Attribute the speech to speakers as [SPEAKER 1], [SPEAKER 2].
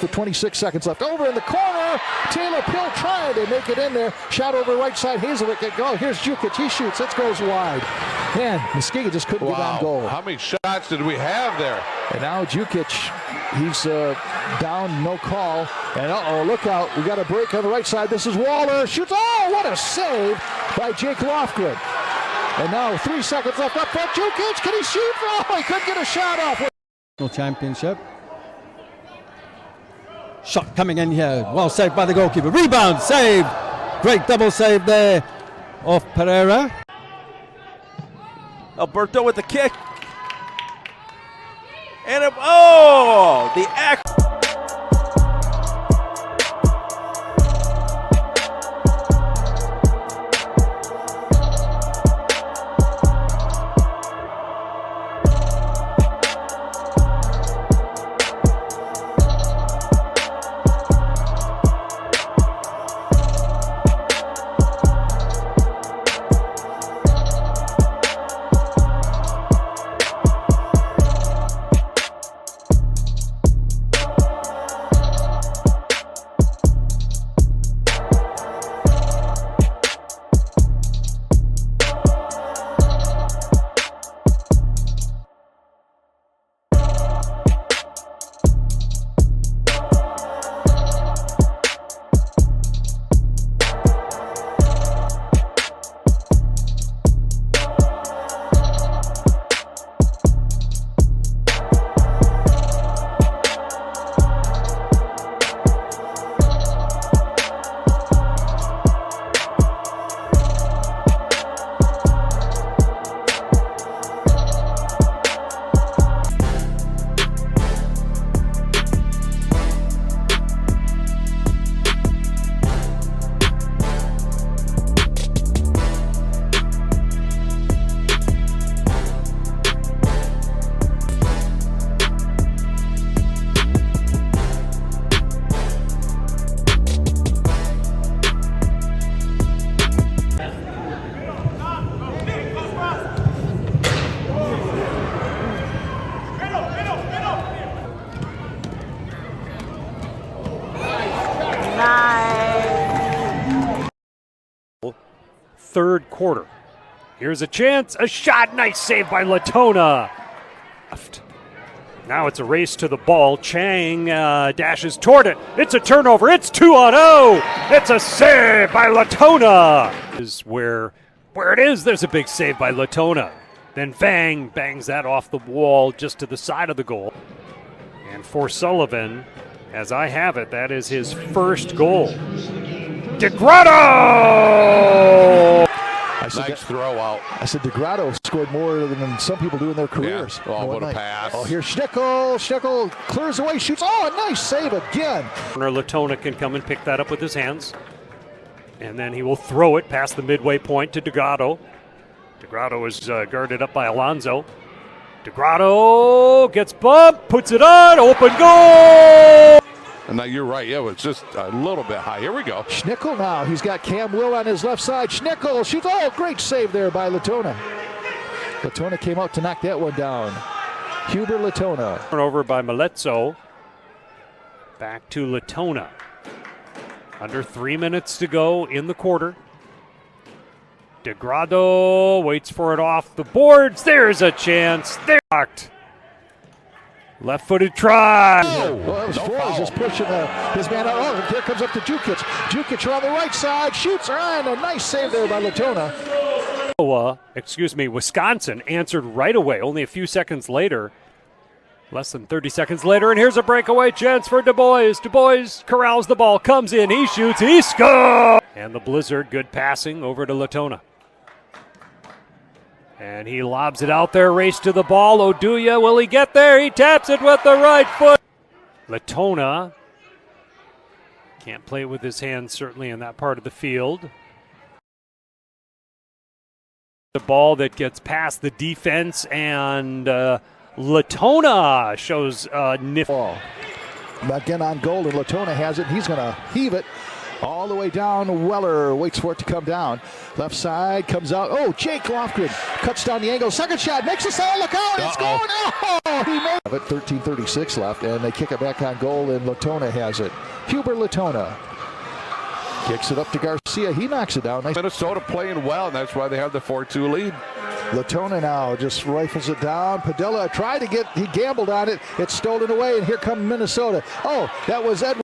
[SPEAKER 1] With 26 seconds left. Over in the corner. Taylor Pill trying to make it in there. Shot over right side. Hazelwick can go. Here's Jukic. He shoots. It goes wide. Man, Muskega just couldn't get on goal.
[SPEAKER 2] How many shots did we have there?
[SPEAKER 1] And now Jukic, he's down, no call. And uh-oh, look out. We got a break on the right side. This is Waller. Shoots. Oh, what a save by Jake Lofgren. And now 3 seconds left up front. Jukic, can he shoot? Oh, he couldn't get a shot off.
[SPEAKER 3] Championship. Shot coming in here. Well saved by the goalkeeper. Rebound, save. Great double save there of Pereira.
[SPEAKER 4] Alberto with the kick. And the act.
[SPEAKER 5] Third quarter. Here's a chance, a shot, nice save by Letona. Now it's a race to the ball. Chang dashes toward it. It's a turnover. It's 2-0. It's a save by Letona. Is where it is. There's a big save by Letona. Then Fang bangs that off the wall just to the side of the goal. And for Sullivan, as I have it, that is his first goal. DeGrotto!
[SPEAKER 2] Nice throw out.
[SPEAKER 1] I said DeGrotto scored more than some people do in their careers.
[SPEAKER 2] Yeah. Oh, what a pass.
[SPEAKER 1] Oh, here's Schnickel. Schnickel clears away, shoots. Oh, a nice save again.
[SPEAKER 5] Letona can come and pick that up with his hands. And then he will throw it past the midway point to DeGrotto. DeGrotto is guarded up by Alonso. DeGrotto gets bumped, puts it on, open goal!
[SPEAKER 2] And now you're right. Yeah, it was just a little bit high. Here we go.
[SPEAKER 1] Schnickel now. He's got Cam Will on his left side. Schnickel shoots. Oh, great save there by Letona. Letona came out to knock that one down. Huber Letona.
[SPEAKER 5] Turnover by Milezzo. Back to Letona. Under 3 minutes to go in the quarter. DeGrotto waits for it off the boards. There's a chance. They're locked. Left-footed try.
[SPEAKER 1] Oh, well, it was Flores just pushing his man out. Oh, here comes up to Jukic. Jukic on the right side. Shoots. And a nice save there by Letona.
[SPEAKER 5] Wisconsin answered right away. Only a few seconds later. Less than 30 seconds later. And here's a breakaway chance for Du Bois. Du Bois corrals the ball. Comes in. He shoots. He scores. And the Blizzard. Good passing over to Letona. And he lobs it out there, race to the ball. Oduya, will he get there? He taps it with the right foot. Letona can't play it with his hands, certainly in that part of the field. The ball that gets past the defense, and Letona shows nifty.
[SPEAKER 1] Again on goal, and Letona has it. He's going to heave it. All the way down. Weller waits for it to come down. Left side comes out. Oh, Jake Lofgren cuts down the angle. Second shot makes a save. Look out! It's going. Oh, he made it. 13:36 left, and they kick it back on goal, and Letona has it. Huber Letona kicks it up to Garcia. He knocks it down. Nice.
[SPEAKER 2] Minnesota playing well, and that's why they have the 4-2 lead.
[SPEAKER 1] Letona now just rifles it down. Padilla tried to get. He gambled on it. It's stolen away, and here comes Minnesota. Oh, that was Edwards.